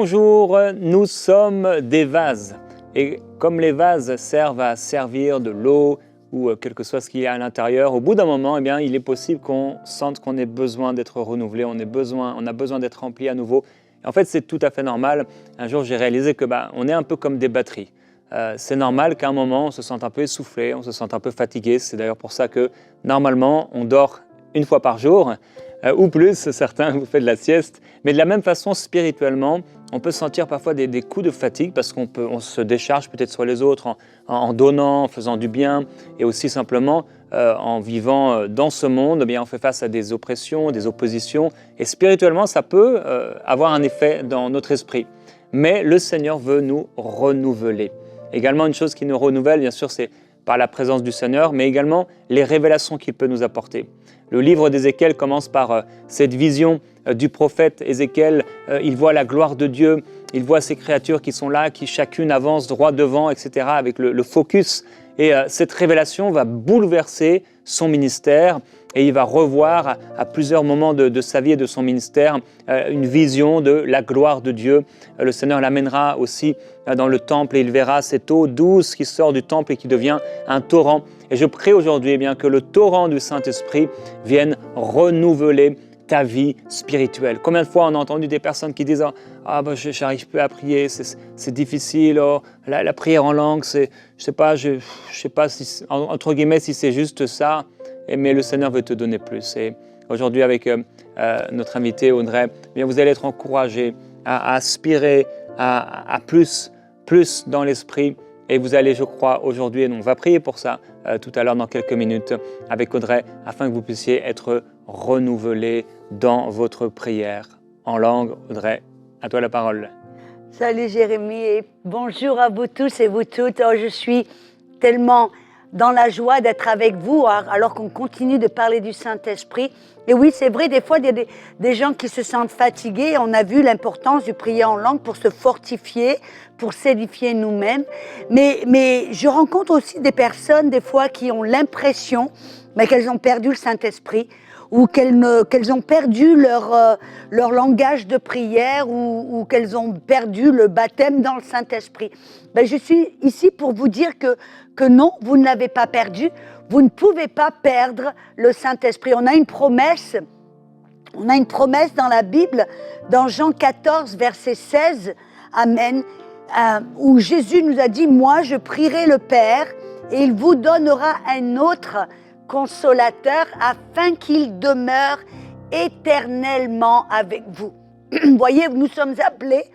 Bonjour, nous sommes des vases. Et comme les vases servent à servir de l'eau ou quel que soit ce qu'il y a à l'intérieur, au bout d'un moment, eh bien, il est possible qu'on sente qu'on ait besoin d'être renouvelé, on a besoin d'être rempli à nouveau. Et en fait, c'est tout à fait normal. Un jour, j'ai réalisé que on est un peu comme des batteries. C'est normal qu'à un moment, on se sente un peu essoufflé, on se sente un peu fatigué. C'est d'ailleurs pour ça que normalement, on dort une fois par jour. Ou plus, certains vous font de la sieste. Mais de la même façon, spirituellement, on peut sentir parfois des coups de fatigue parce on se décharge peut-être sur les autres en donnant, en faisant du bien et aussi simplement en vivant dans ce monde, eh bien, on fait face à des oppressions, des oppositions et spirituellement, ça peut avoir un effet dans notre esprit. Mais le Seigneur veut nous renouveler. Également, une chose qui nous renouvelle, bien sûr, c'est par la présence du Seigneur, mais également les révélations qu'il peut nous apporter. Le livre d'Ézéchiel commence par cette vision du prophète Ézéchiel. Il voit la gloire de Dieu, il voit ces créatures qui sont là, qui chacune avance droit devant, etc., avec le focus. Et cette révélation va bouleverser son ministère et il va revoir à plusieurs moments de sa vie et de son ministère une vision de la gloire de Dieu. Le Seigneur l'amènera aussi dans le temple et il verra cette eau douce qui sort du temple et qui devient un torrent. Et je prie aujourd'hui que le torrent du Saint-Esprit vienne renouveler ta vie spirituelle. Combien de fois on a entendu des personnes qui disent « Ah, j'arrive plus à prier, c'est difficile, oh, la prière en langue, je sais pas si, entre guillemets, si c'est juste ça. » Mais le Seigneur veut te donner plus. Et aujourd'hui, avec notre invité Audrey, bien, vous allez être encouragés à aspirer à plus dans l'esprit. Et vous allez, je crois, aujourd'hui, et on va prier pour ça tout à l'heure dans quelques minutes avec Audrey, afin que vous puissiez être renouvelés dans votre prière en langue. Audrey, à toi la parole. Salut Jérémie et bonjour à vous tous et vous toutes. Oh, je suis tellement dans la joie d'être avec vous alors qu'on continue de parler du Saint-Esprit. Et oui, c'est vrai, des fois, il y a des gens qui se sentent fatigués. On a vu l'importance du prier en langue pour se fortifier, pour s'édifier nous-mêmes. Mais je rencontre aussi des personnes, des fois, qui ont l'impression qu'elles ont perdu le Saint-Esprit ou qu'elles ont perdu leur langage de prière ou qu'elles ont perdu le baptême dans le Saint-Esprit. Je suis ici pour vous dire que non, vous ne l'avez pas perdu. Vous ne pouvez pas perdre le Saint-Esprit. On a une promesse dans la Bible, dans Jean 14, verset 16, Amen, où Jésus nous a dit « Moi, je prierai le Père et il vous donnera un autre consolateur afin qu'il demeure éternellement avec vous. » Vous voyez, nous sommes appelés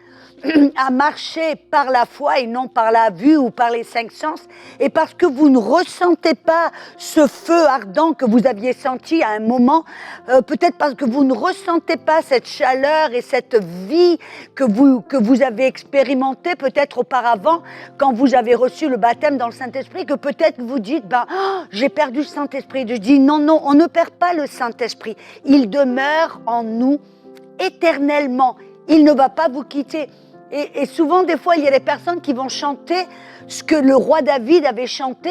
à marcher par la foi et non par la vue ou par les cinq sens. Et parce que vous ne ressentez pas ce feu ardent que vous aviez senti à un moment, peut-être parce que vous ne ressentez pas cette chaleur et cette vie que vous avez expérimenté peut-être auparavant quand vous avez reçu le baptême dans le Saint-Esprit, que peut-être vous dites, j'ai perdu le Saint-Esprit. Je dis non, on ne perd pas le Saint-Esprit. Il demeure en nous éternellement. Il ne va pas vous quitter. Et souvent, des fois, il y a des personnes qui vont chanter ce que le roi David avait chanté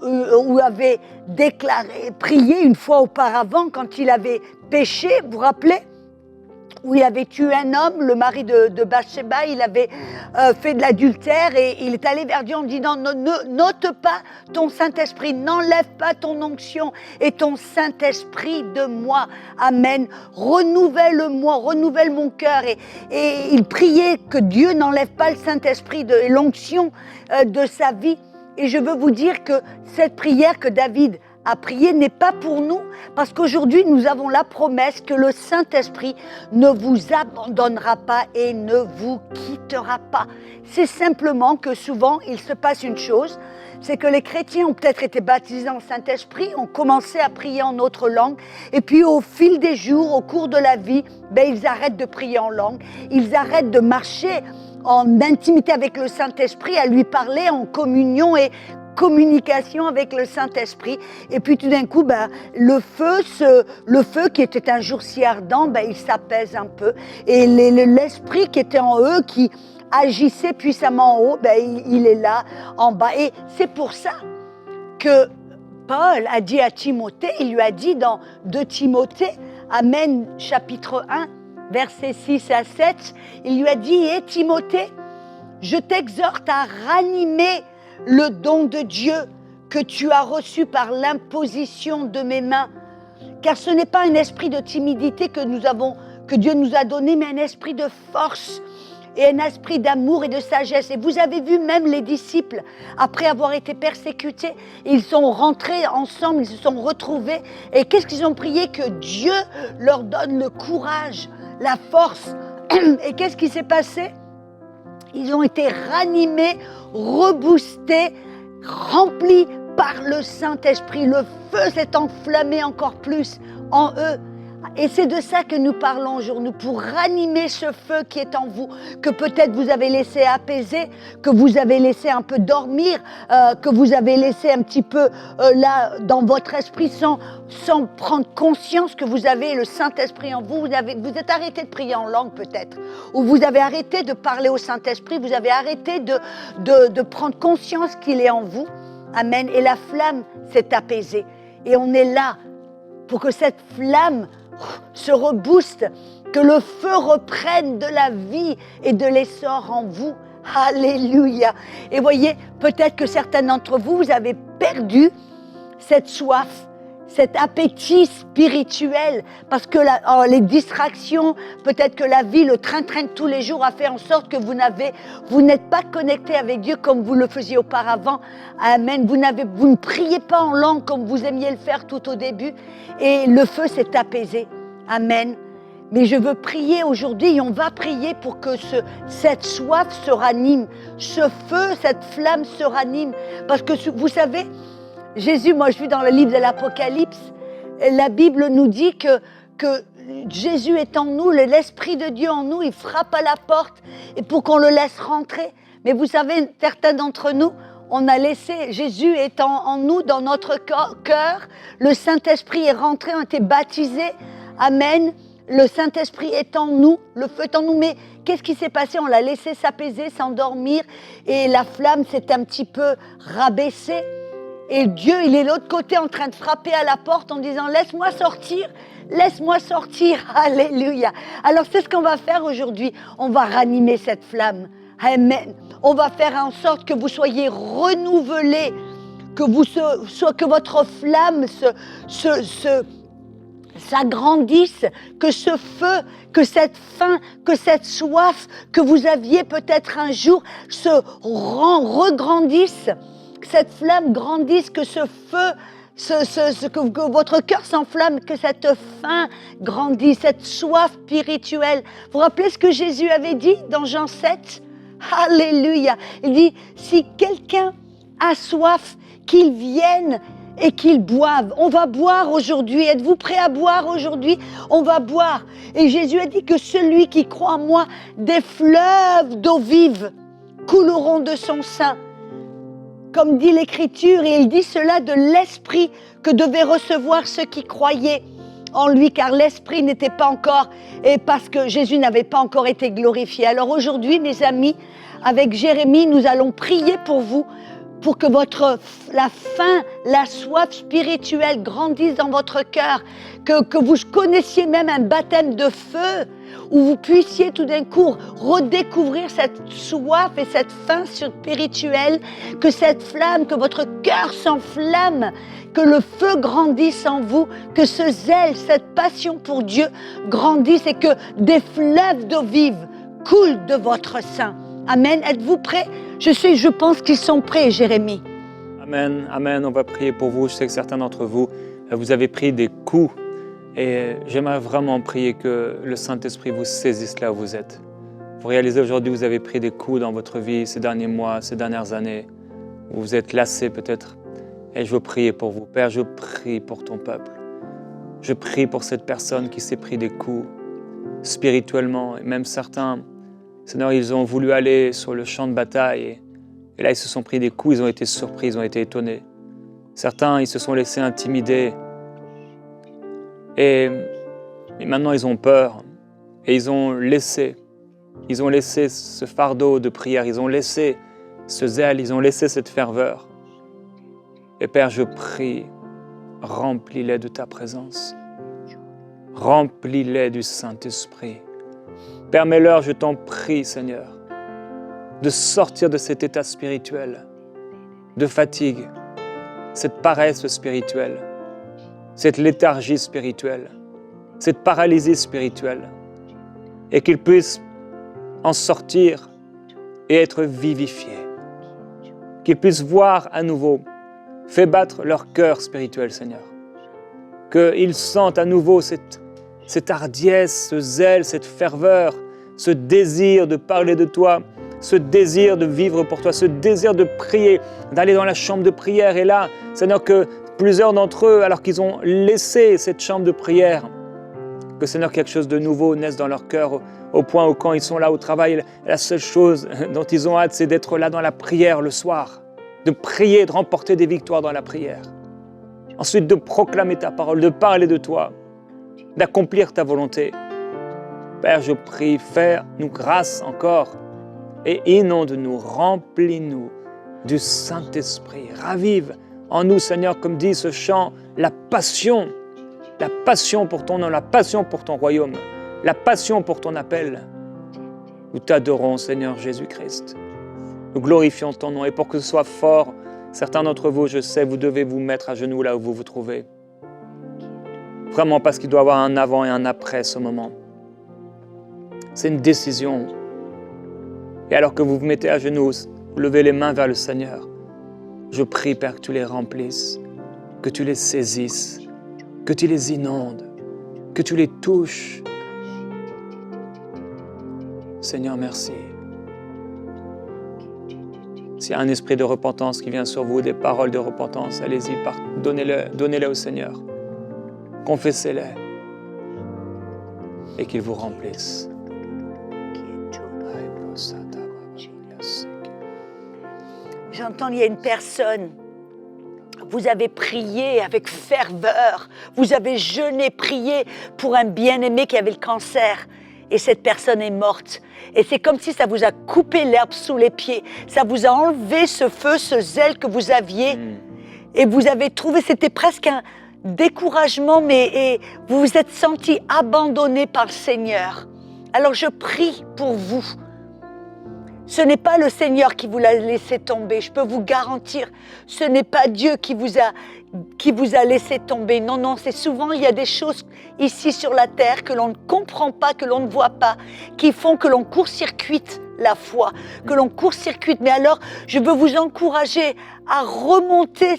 ou avait déclaré, prié une fois auparavant quand il avait péché, vous vous rappelez ? Où il avait tué un homme, le mari de Bathsheba, il avait fait de l'adultère et il est allé vers Dieu en disant n'ôte pas ton Saint-Esprit, n'enlève pas ton onction et ton Saint-Esprit de moi. Amen. Renouvelle-moi, renouvelle mon cœur. Et il priait que Dieu n'enlève pas le Saint-Esprit et l'onction de sa vie. Et je veux vous dire que cette prière que David a prier n'est pas pour nous, parce qu'aujourd'hui nous avons la promesse que le Saint-Esprit ne vous abandonnera pas et ne vous quittera pas. C'est simplement que souvent il se passe une chose, c'est que les chrétiens ont peut-être été baptisés en Saint-Esprit, ont commencé à prier en autre langue, et puis au fil des jours, au cours de la vie, ils arrêtent de prier en langue, ils arrêtent de marcher en intimité avec le Saint-Esprit, à lui parler en communion et communication avec le Saint-Esprit. Et puis tout d'un coup, le feu qui était un jour si ardent, il s'apaise un peu. Et l'esprit qui était en eux, qui agissait puissamment en haut, il est là, en bas. Et c'est pour ça que Paul a dit à Timothée, il lui a dit dans 2 Timothée, Amen, chapitre 1, versets 6 à 7, il lui a dit « Et Timothée, je t'exhorte à ranimer le don de Dieu que tu as reçu par l'imposition de mes mains. Car ce n'est pas un esprit de timidité que Dieu nous a donné, mais un esprit de force et un esprit d'amour et de sagesse. » Et vous avez vu même les disciples, après avoir été persécutés, ils sont rentrés ensemble, ils se sont retrouvés. Et qu'est-ce qu'ils ont prié? Que Dieu leur donne le courage, la force. Et qu'est-ce qui s'est passé? Ils ont été ranimés, reboostés, remplis par le Saint-Esprit. Le feu s'est enflammé encore plus en eux. Et c'est de ça que nous parlons aujourd'hui, pour ranimer ce feu qui est en vous, que peut-être vous avez laissé apaiser, que vous avez laissé un peu dormir, que vous avez laissé un petit peu là dans votre esprit sans prendre conscience que vous avez le Saint-Esprit en vous. Vous êtes arrêté de prier en langue peut-être, ou vous avez arrêté de parler au Saint-Esprit, vous avez arrêté de prendre conscience qu'il est en vous. Amen. Et la flamme s'est apaisée. Et on est là pour que cette flamme se rebooste, que le feu reprenne de la vie et de l'essor en vous. Alléluia. Et voyez, peut-être que certains d'entre vous, vous avez perdu cette soif, cet appétit spirituel, parce que les distractions, peut-être que la vie, le train-train de tous les jours a fait en sorte que vous n'êtes pas connecté avec Dieu comme vous le faisiez auparavant. Amen. Vous ne priez pas en langue comme vous aimiez le faire tout au début, et le feu s'est apaisé. Amen. Mais je veux prier aujourd'hui, et on va prier pour que cette soif se ranime, ce feu, cette flamme se ranime, parce que vous savez, Jésus, moi je vis dans le livre de l'Apocalypse, la Bible nous dit que Jésus est en nous, l'Esprit de Dieu en nous, il frappe à la porte et pour qu'on le laisse rentrer. Mais vous savez, certains d'entre nous, on a laissé, Jésus est en nous, dans notre cœur, le Saint-Esprit est rentré, on a été baptisés, amen, le Saint-Esprit est en nous, le feu est en nous, mais qu'est-ce qui s'est passé? On l'a laissé s'apaiser, s'endormir et la flamme s'est un petit peu rabaissée. Et Dieu, il est de l'autre côté en train de frapper à la porte en disant « Laisse-moi sortir, laisse-moi sortir. » Alléluia. Alors c'est ce qu'on va faire aujourd'hui. On va ranimer cette flamme. Amen. On va faire en sorte que vous soyez renouvelés, que votre flamme s'agrandisse, que ce feu, que cette faim, que cette soif que vous aviez peut-être un jour se regrandisse. Que cette flamme grandisse, que ce feu, que votre cœur s'enflamme, que cette faim grandisse, cette soif spirituelle. Vous vous rappelez ce que Jésus avait dit dans Jean 7? Alléluia. Il dit, si quelqu'un a soif, qu'il vienne et qu'il boive. On va boire aujourd'hui. Êtes-vous prêts à boire aujourd'hui? On va boire. Et Jésus a dit que celui qui croit en moi, des fleuves d'eau vive couleront de son sein. Comme dit l'Écriture, et il dit cela de l'Esprit que devaient recevoir ceux qui croyaient en lui, car l'Esprit n'était pas encore, et parce que Jésus n'avait pas encore été glorifié. Alors aujourd'hui, mes amis, avec Jérémie, nous allons prier pour vous, pour que la faim, la soif spirituelle grandisse dans votre cœur, que vous connaissiez même un baptême de feu, où vous puissiez tout d'un coup redécouvrir cette soif et cette faim spirituelle, que cette flamme, que votre cœur s'enflamme, que le feu grandisse en vous, que ce zèle, cette passion pour Dieu grandisse et que des fleuves d'eau vive coulent de votre sein. Amen. Êtes-vous prêts? Je pense qu'ils sont prêts, Jérémie. Amen, amen. On va prier pour vous. Je sais que certains d'entre vous, vous avez pris des coups. Et j'aimerais vraiment prier que le Saint-Esprit vous saisisse là où vous êtes. Vous réalisez aujourd'hui que vous avez pris des coups dans votre vie ces derniers mois, ces dernières années, où vous êtes lassé peut-être. Et je veux prier pour vous. Père, je prie pour ton peuple. Je prie pour cette personne qui s'est pris des coups spirituellement. Et même certains, Seigneur, ils ont voulu aller sur le champ de bataille. Et là, ils se sont pris des coups, ils ont été surpris, ils ont été étonnés. Certains, ils se sont laissés intimider. Et maintenant, ils ont peur et ils ont laissé ce fardeau de prière, ils ont laissé ce zèle, ils ont laissé cette ferveur. Et Père, je prie, remplis-les de ta présence, remplis-les du Saint-Esprit, Permets-leur, je t'en prie, Seigneur, de sortir de cet état spirituel, de fatigue, cette paresse spirituelle, cette léthargie spirituelle, cette paralysie spirituelle, et qu'ils puissent en sortir et être vivifiés, qu'ils puissent voir à nouveau, fais battre leur cœur spirituel, Seigneur, qu'ils sentent à nouveau cette hardiesse, ce zèle, cette ferveur, ce désir de parler de toi, ce désir de vivre pour toi, ce désir de prier, d'aller dans la chambre de prière. Et là, Seigneur, que plusieurs d'entre eux, alors qu'ils ont laissé cette chambre de prière, que Seigneur, quelque chose de nouveau naisse dans leur cœur, au point où quand ils sont là au travail, la seule chose dont ils ont hâte, c'est d'être là dans la prière le soir, de prier, de remporter des victoires dans la prière. Ensuite, de proclamer ta parole, de parler de toi, d'accomplir ta volonté. Père, je prie, fais-nous grâce encore et inonde-nous, remplis-nous du Saint-Esprit. Ravive en nous, Seigneur, comme dit ce chant, la passion pour ton nom, la passion pour ton royaume, la passion pour ton appel. Nous t'adorons, Seigneur Jésus-Christ. Nous glorifions ton nom et pour que ce soit fort, certains d'entre vous, je sais, vous devez vous mettre à genoux là où vous vous trouvez. Vraiment parce qu'il doit y avoir un avant et un après ce moment. C'est une décision. Et alors que vous vous mettez à genoux, vous levez les mains vers le Seigneur. Je prie, Père, que tu les remplisses, que tu les saisisses, que tu les inondes, que tu les touches. Seigneur, merci. S'il y a un esprit de repentance qui vient sur vous, des paroles de repentance, allez-y, donnez-les au Seigneur. Confessez-les et qu'il vous remplisse. J'entends, il y a une personne, vous avez prié avec ferveur, vous avez jeûné, prié pour un bien-aimé qui avait le cancer et cette personne est morte. Et c'est comme si ça vous a coupé l'herbe sous les pieds, ça vous a enlevé ce feu, ce zèle que vous aviez et vous avez trouvé, c'était presque un découragement, et vous vous êtes senti abandonné par le Seigneur. Alors je prie pour vous. Ce n'est pas le Seigneur qui vous l'a laissé tomber, je peux vous garantir. Ce n'est pas Dieu qui vous a laissé tomber. Non, non, c'est souvent, il y a des choses ici sur la terre que l'on ne comprend pas, que l'on ne voit pas, qui font que l'on court-circuite la foi, que l'on court-circuite. Mais alors, je veux vous encourager à remonter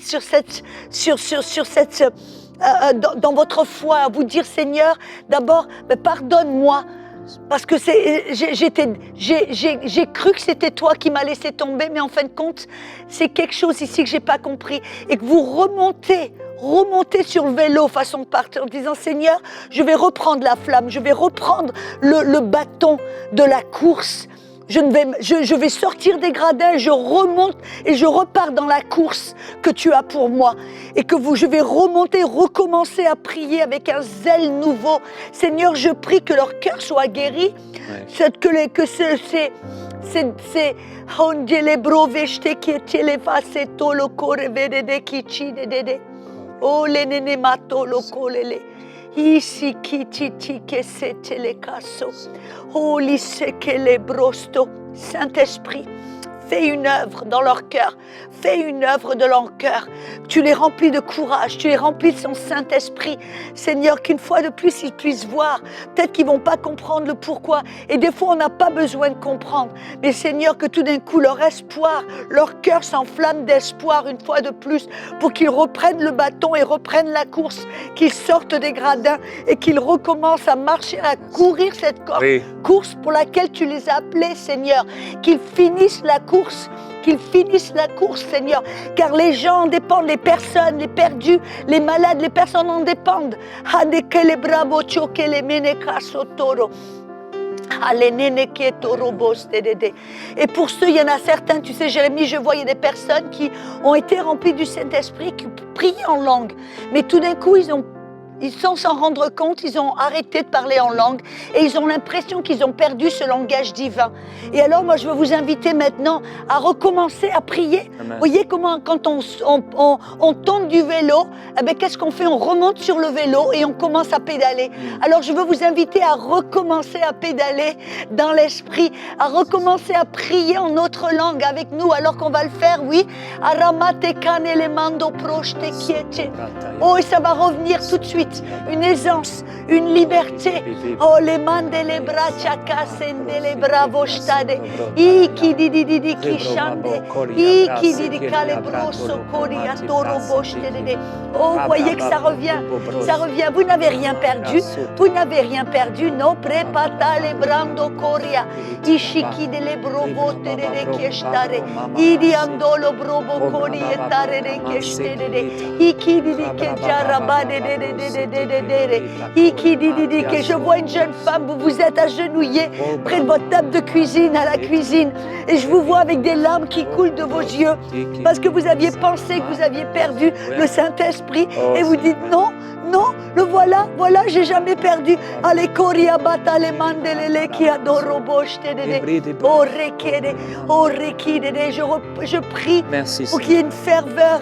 dans votre foi, à vous dire, Seigneur, d'abord, pardonne-moi. Parce que j'ai cru que c'était toi qui m'as laissé tomber, mais en fin de compte, c'est quelque chose ici que j'ai pas compris. Et que vous remontez sur le vélo façon de partir en disant, Seigneur, je vais reprendre la flamme, je vais reprendre le bâton de la course. Je vais sortir des gradins, je remonte et je repars dans la course que tu as pour moi. Et que je vais remonter, recommencer à prier avec un zèle nouveau. Seigneur, je prie que leur cœur soit guéri, que c'est oh les néné mato lo kolele. Ici qui titi que c'était les cassos. Oh lisse que les brosto. Saint-Esprit, fais une œuvre dans leur cœur. Fais une œuvre de leur cœur. Tu les remplis de courage, tu les remplis de son Saint-Esprit. Seigneur, qu'une fois de plus, ils puissent voir. Peut-être qu'ils ne vont pas comprendre le pourquoi. Et des fois, on n'a pas besoin de comprendre. Mais Seigneur, que tout d'un coup, leur espoir, leur cœur s'enflamme d'espoir une fois de plus pour qu'ils reprennent le bâton et reprennent la course, qu'ils sortent des gradins et qu'ils recommencent à marcher, à courir cette course pour laquelle tu les as appelés, Seigneur. Qu'ils finissent la course. Qu'ils finissent la course, Seigneur, car les gens en dépendent, les personnes, les perdus, les malades, les personnes en dépendent. Et pour ceux, il y en a certains, tu sais, Jérémie, je voyais des personnes qui ont été remplies du Saint-Esprit, qui priaient en langue, mais tout d'un coup, ils ont sans s'en rendre compte, ils ont arrêté de parler en langue et ils ont l'impression qu'ils ont perdu ce langage divin. Et alors moi je veux vous inviter maintenant à recommencer à prier. Amen. Vous voyez comment quand on tombe du vélo, eh bien, qu'est-ce qu'on fait? On remonte sur le vélo et on commence à pédaler. Alors je veux vous inviter à recommencer à pédaler dans l'esprit, à recommencer à prier en notre langue avec nous alors qu'on va le faire, oui. Oh, et ça va revenir tout de suite. Une aisance, une liberté. Oh, les mandele bracha kasendele bravo stade. Iki di di di di kishande. Iki di di calebroso coria toro boshede. Oh, voyez que ça revient. Ça revient. Vous n'avez rien perdu. Vous n'avez rien perdu. No prepata le brando coria. Ishiki de le brobo tere kestare. Idi andolo brobo coria tare kestede. Iki di di ke jarabade que je vois une jeune femme, vous vous êtes agenouillée près de votre table de cuisine, à la cuisine, et je vous vois avec des larmes qui coulent de vos yeux, parce que vous aviez pensé que vous aviez perdu le Saint-Esprit, et vous dites non, non, le voilà, j'ai jamais perdu. Allez, Koria Batale Mandelele qui adore Bosch, je prie pour qu'il y ait une ferveur,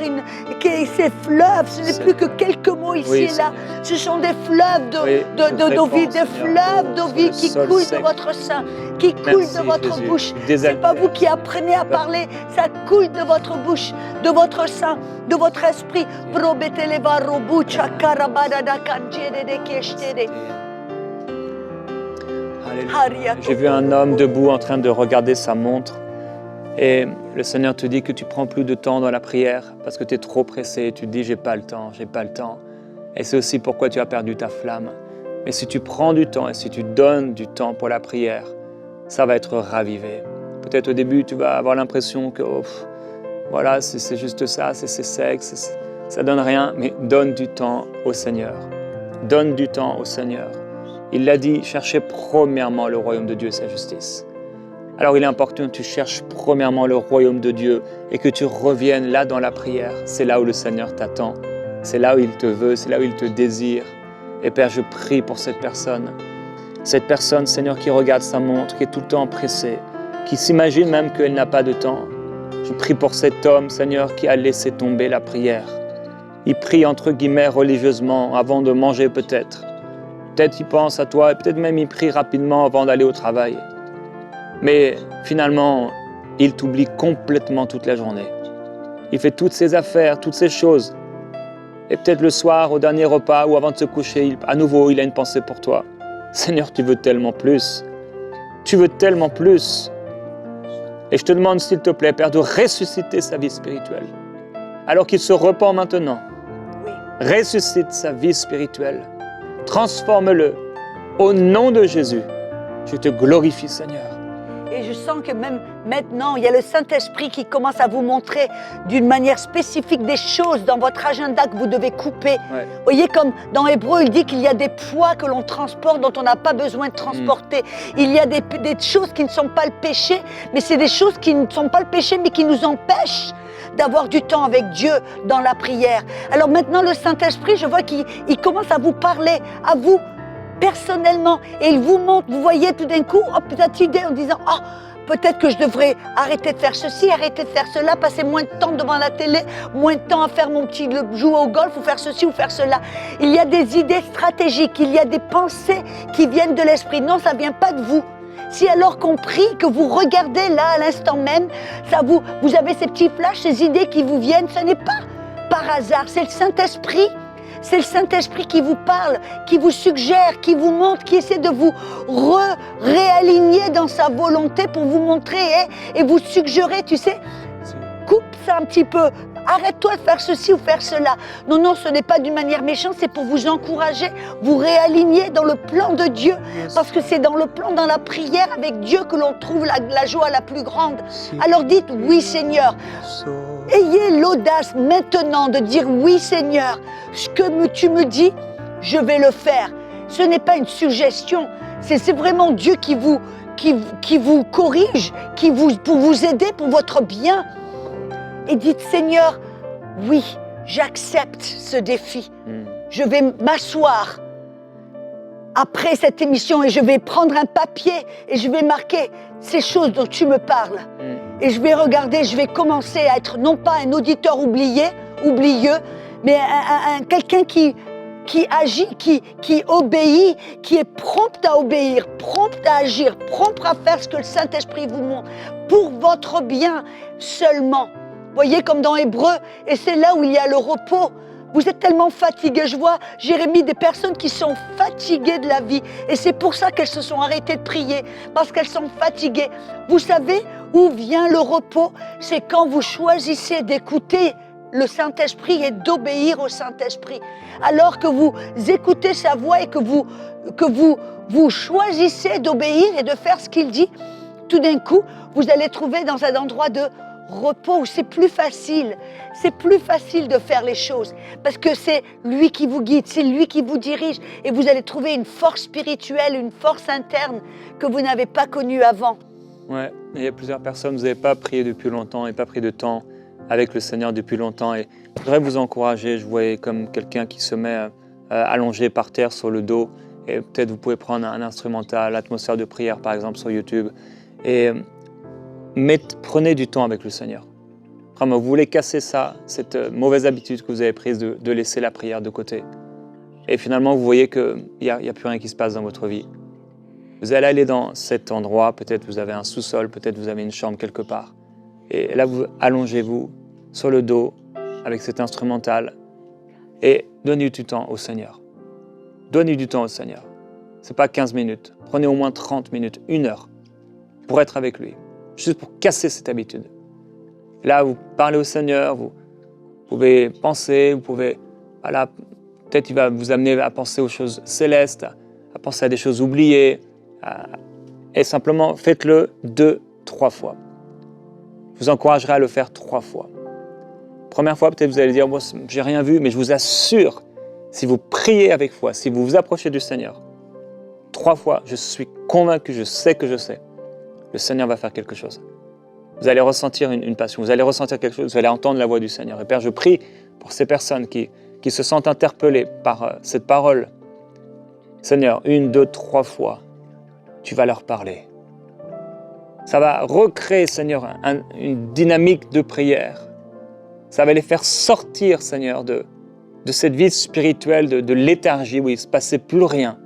que ces fleuves, ce n'est plus que quelques mots ici et là, ce sont des fleuves d'eau vive, des fleuves d'eau vive qui coulent de votre sein, qui coulent de votre bouche. C'est pas vous qui apprenez à parler, ça coule de votre bouche, de votre sein, de votre esprit. J'ai vu un homme debout en train de regarder sa montre et le Seigneur te dit que tu prends plus de temps dans la prière parce que tu es trop pressé, tu te dis j'ai pas le temps. Et c'est aussi pourquoi tu as perdu ta flamme. Mais si tu prends du temps et si tu donnes du temps pour la prière, ça va être ravivé. Peut-être au début tu vas avoir l'impression que voilà, c'est juste ça, c'est sec, ça donne rien, mais donne du temps au Seigneur. Donne du temps au Seigneur. Il l'a dit, cherchez premièrement le royaume de Dieu et sa justice. Alors il est important que tu cherches premièrement le royaume de Dieu et que tu reviennes là dans la prière. C'est là où le Seigneur t'attend. C'est là où il te veut, c'est là où il te désire. Et Père, je prie pour cette personne. Cette personne, Seigneur, qui regarde sa montre, qui est tout le temps pressée, qui s'imagine même qu'elle n'a pas de temps. Je prie pour cet homme, Seigneur, qui a laissé tomber la prière. Il prie entre guillemets religieusement avant de manger peut-être. Peut-être il pense à toi et peut-être même il prie rapidement avant d'aller au travail. Mais finalement, il t'oublie complètement toute la journée. Il fait toutes ses affaires, toutes ses choses. Et peut-être le soir, au dernier repas ou avant de se coucher, à nouveau, il a une pensée pour toi. Seigneur, tu veux tellement plus. Tu veux tellement plus. Et je te demande, s'il te plaît, Père, de ressusciter sa vie spirituelle. Alors qu'il se repent maintenant. Ressuscite sa vie spirituelle. Transforme-le. Au nom de Jésus, je te glorifie, Seigneur. Et je sens que même maintenant, il y a le Saint-Esprit qui commence à vous montrer d'une manière spécifique des choses dans votre agenda que vous devez couper. Ouais. Vous voyez, comme dans Hébreu, il dit qu'il y a des poids que l'on transporte dont on n'a pas besoin de transporter. Il y a des choses qui ne sont pas le péché, mais c'est des choses qui ne sont pas le péché, mais qui nous empêchent d'avoir du temps avec Dieu dans la prière. Alors maintenant, le Saint-Esprit, je vois qu'il commence à vous parler, à vous personnellement, et il vous montre, vous voyez tout d'un coup, petite idée en disant, peut-être que je devrais arrêter de faire ceci, arrêter de faire cela, passer moins de temps devant la télé, moins de temps à faire jouer au golf ou faire ceci ou faire cela. Il y a des idées stratégiques, il y a des pensées qui viennent de l'esprit. Non, ça ne vient pas de vous. Si alors qu'on prie, que vous regardez là à l'instant même, vous avez ces petits flashs, ces idées qui vous viennent, ce n'est pas par hasard, c'est le Saint-Esprit. C'est le Saint-Esprit qui vous parle, qui vous suggère, qui vous montre, qui essaie de vous réaligner dans sa volonté pour vous montrer et vous suggérer, tu sais, coupe ça un petit peu, arrête-toi de faire ceci ou faire cela. Non, non, ce n'est pas d'une manière méchante, c'est pour vous encourager, vous réaligner dans le plan de Dieu, parce que c'est dans le plan, dans la prière avec Dieu que l'on trouve la joie la plus grande. Alors dites, oui Seigneur. Ayez l'audace maintenant de dire oui Seigneur, ce que tu me dis, je vais le faire. Ce n'est pas une suggestion, c'est vraiment Dieu qui vous corrige, pour vous aider, pour votre bien. Et dites Seigneur, oui, j'accepte ce défi. Je vais m'asseoir après cette émission et je vais prendre un papier et je vais marquer ces choses dont tu me parles. Et je vais regarder, je vais commencer à être non pas un auditeur oublieux, mais quelqu'un qui agit, qui obéit, qui est prompt à obéir, prompt à agir, prompt à faire ce que le Saint-Esprit vous montre, pour votre bien seulement. Voyez, comme dans Hébreux, et c'est là où il y a le repos. Vous êtes tellement fatigués, je vois, Jérémie, des personnes qui sont fatiguées de la vie. Et c'est pour ça qu'elles se sont arrêtées de prier, parce qu'elles sont fatiguées. Vous savez où vient le repos? C'est quand vous choisissez d'écouter le Saint-Esprit et d'obéir au Saint-Esprit. Alors que vous écoutez sa voix et que vous choisissez d'obéir et de faire ce qu'il dit, tout d'un coup, vous allez trouver dans un endroit de repos où c'est plus facile de faire les choses parce que c'est lui qui vous guide, c'est lui qui vous dirige et vous allez trouver une force spirituelle, une force interne que vous n'avez pas connue avant. Ouais, il y a plusieurs personnes, vous n'avez pas prié depuis longtemps et pas pris de temps avec le Seigneur depuis longtemps et je voudrais vous encourager. Je voyais comme quelqu'un qui se met allongé par terre sur le dos et peut-être vous pouvez prendre un instrumental, l'atmosphère de prière par exemple sur YouTube et prenez du temps avec le Seigneur. Vraiment, vous voulez casser ça, cette mauvaise habitude que vous avez prise de laisser la prière de côté. Et finalement, vous voyez qu'il n'y a plus rien qui se passe dans votre vie. Vous allez aller dans cet endroit, peut-être vous avez un sous-sol, peut-être vous avez une chambre quelque part. Et là, vous allongez-vous sur le dos avec cet instrumental et donnez du temps au Seigneur. Donnez du temps au Seigneur. Ce n'est pas 15 minutes. Prenez au moins 30 minutes, 1 heure pour être avec lui. Juste pour casser cette habitude. Là, vous parlez au Seigneur, vous pouvez penser, vous pouvez, voilà, peut-être il va vous amener à penser aux choses célestes, à penser à des choses oubliées, et simplement faites-le 2-3 fois. Je vous encouragerai à le faire 3 fois. Première fois, peut-être vous allez dire, moi, j'ai rien vu, mais je vous assure, si vous priez avec foi, si vous vous approchez du Seigneur, 3 fois, je suis convaincu, je sais que je sais, le Seigneur va faire quelque chose. Vous allez ressentir une passion, vous allez ressentir quelque chose, vous allez entendre la voix du Seigneur. Et Père, je prie pour ces personnes qui se sentent interpellées par cette parole. Seigneur, 1, 2, 3 fois, tu vas leur parler. Ça va recréer, Seigneur, une dynamique de prière. Ça va les faire sortir, Seigneur, de cette vie spirituelle, de léthargie où il ne se passait plus rien.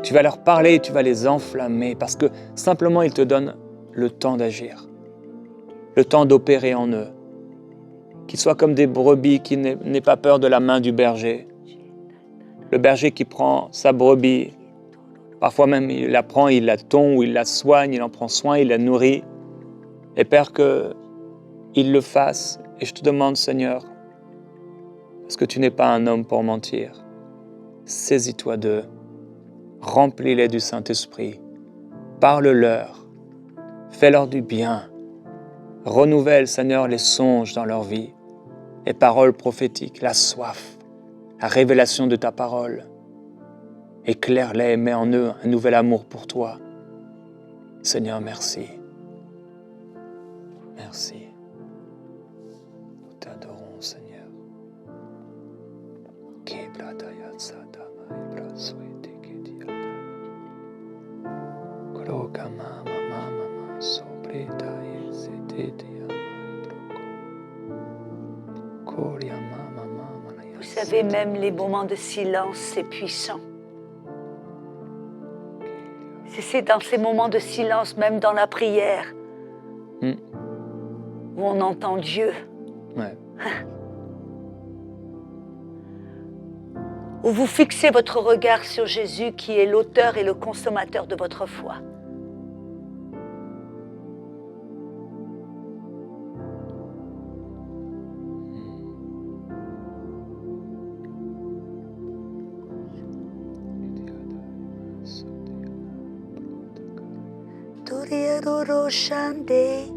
Tu vas leur parler et tu vas les enflammer parce que simplement ils te donnent le temps d'agir, le temps d'opérer en eux. Qu'ils soient comme des brebis qui n'aient pas peur de la main du berger. Le berger qui prend sa brebis, parfois même il la prend, il la tond ou il la soigne, il en prend soin, il la nourrit. Et Père, qu'il le fasse. Et je te demande, Seigneur, parce que tu n'es pas un homme pour mentir, saisis-toi d'eux. Remplis-les du Saint-Esprit, parle-leur, fais-leur du bien, renouvelle, Seigneur, les songes dans leur vie, les paroles prophétiques, la soif, la révélation de ta parole. Éclaire-les et mets en eux un nouvel amour pour toi. Seigneur, merci. Merci. Nous t'adorons, Seigneur. Vous savez, même les moments de silence, c'est puissant. C'est dans ces moments de silence, même dans la prière, où on entend Dieu. Ouais. Où vous fixez votre regard sur Jésus qui est l'auteur et le consommateur de votre foi. Toriaroro shande,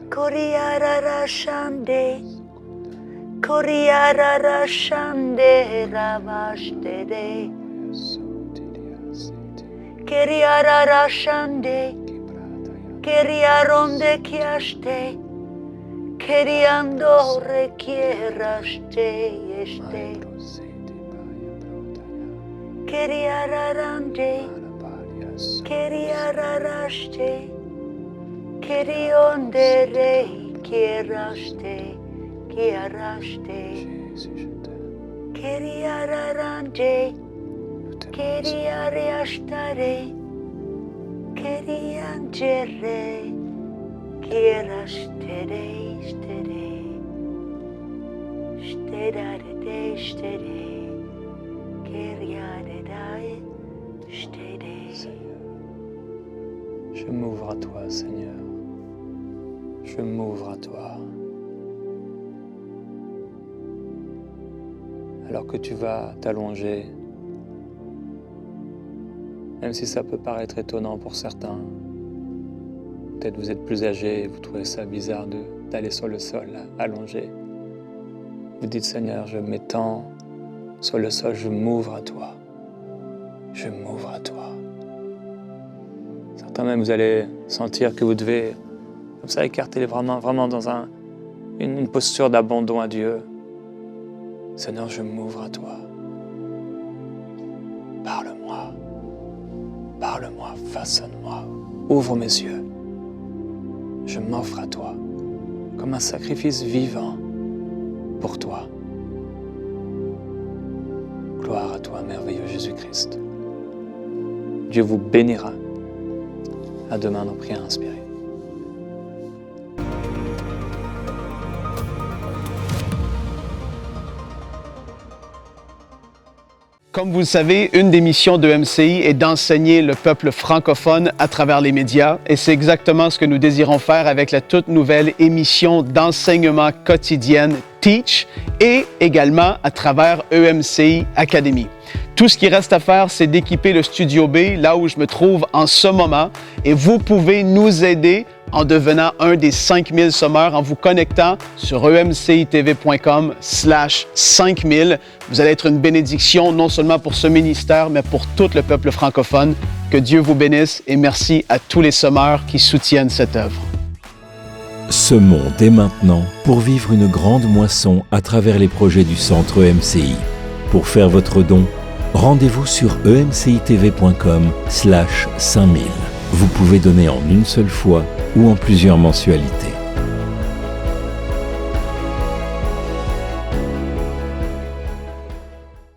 koriarara shande, koriarara shande ravashtede, keriarara shande, keriaronde kiashte, Keriandore kieraste este. Keriararande. Keriararaste. Keriondere kieraste. Kieraste. Keriararande. Keriariastare. Keriangere. Kierastere. Je m'ouvre à toi, Seigneur. Je m'ouvre à toi. Alors que tu vas t'allonger, même si ça peut paraître étonnant pour certains, peut-être vous êtes plus âgés et vous trouvez ça bizarre d'aller sur le sol, allongé. Vous dites, Seigneur, je m'étends sur le sol, je m'ouvre à toi. Je m'ouvre à toi. Certains même, vous allez sentir que vous devez, comme ça, écarter les bras, vraiment dans une posture d'abandon à Dieu. Seigneur, je m'ouvre à toi. Parle-moi. Parle-moi, façonne-moi. Ouvre mes yeux. Je m'offre à toi comme un sacrifice vivant pour toi. Gloire à toi, merveilleux Jésus-Christ. Dieu vous bénira. À demain, nos prières inspirées. Comme vous le savez, une des missions de MCI est d'enseigner le peuple francophone à travers les médias et c'est exactement ce que nous désirons faire avec la toute nouvelle émission d'enseignement quotidienne Teach et également à travers EMCI Academy. Tout ce qui reste à faire, c'est d'équiper le Studio B, là où je me trouve en ce moment, et vous pouvez nous aider en devenant un des 5000 sommeurs en vous connectant sur emcitv.com/5000. Vous allez être une bénédiction non seulement pour ce ministère, mais pour tout le peuple francophone. Que Dieu vous bénisse et merci à tous les sommeurs qui soutiennent cette œuvre. Semons dès maintenant pour vivre une grande moisson à travers les projets du Centre EMCI. Pour faire votre don, rendez-vous sur emcitv.com/5000. Vous pouvez donner en une seule fois ou en plusieurs mensualités.